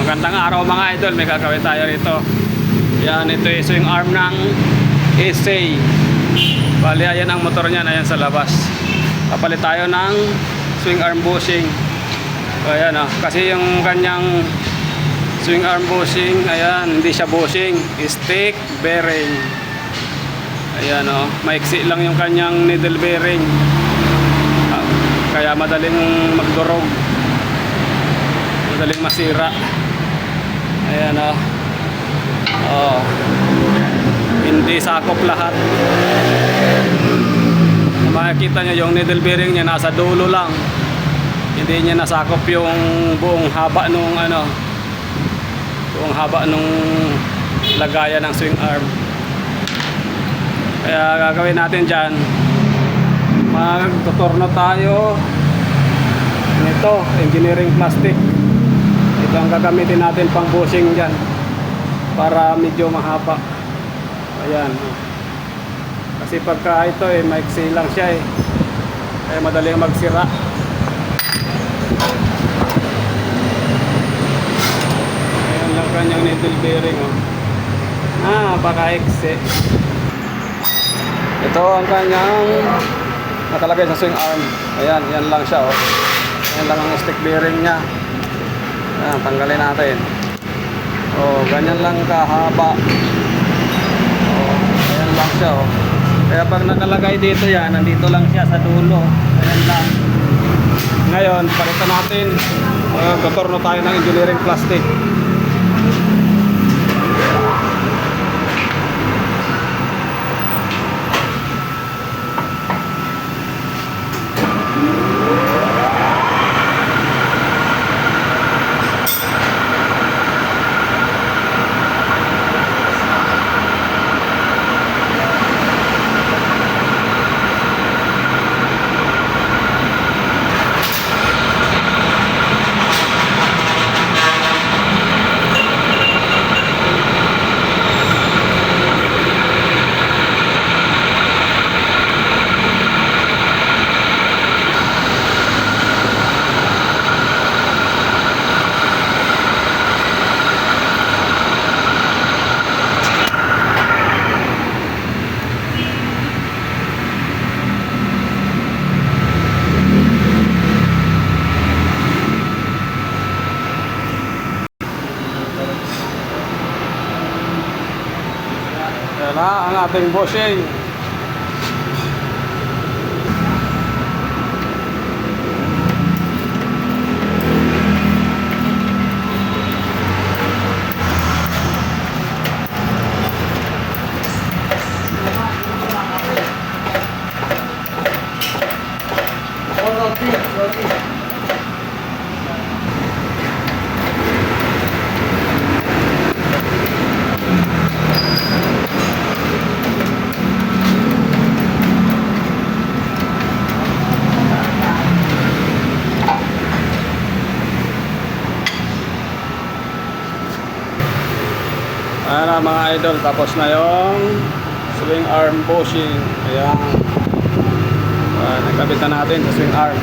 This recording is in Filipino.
Magandang araw mga idol, may gagawin tayo rito. Yan, ito yung swing arm ng SA. Bali, ayan ang motor niyan, ayan sa labas. Kapalit tayo ng swing arm bushing. Ayan kasi yung kanyang swing arm bushing, ayan, hindi siya bushing, stick bearing. Ayan maiksi lang yung kanyang needle bearing. Kaya madaling magdurog, madaling masira. Ayan hindi sakop lahat. Makikita nyo yung needle bearing niya nasa dulo lang, hindi niya nasakop yung buong haba nung buong haba nung lagayan ng swing arm. Kaya gagawin natin dyan, magtuturno tayo nito, engineering plastic. Ito ang gagamitin natin pang bushing dyan para medyo mahaba. Ayan kasi pagka ito maiksi lang siya kaya madaling magsira. Ayan lang kanyang needle bearing napaka-iksi. Ito ang kanyang nakalagay sa swing arm. Ayan, yan lang siya Ayan lang ang stick bearing nya. Ayan, tanggalin natin. Ganyan lang kahaba. Ayan lang siya Kaya pag nakalagay dito yan, nandito lang siya sa dulo. Ayan lang. Ngayon, palitan natin. Tuturno tayo ng engineering plastic. Yan ang ating bushing. Ayan mga idol, tapos na yung swing arm bushing. Ayan, nagkabitan natin sa swing arm.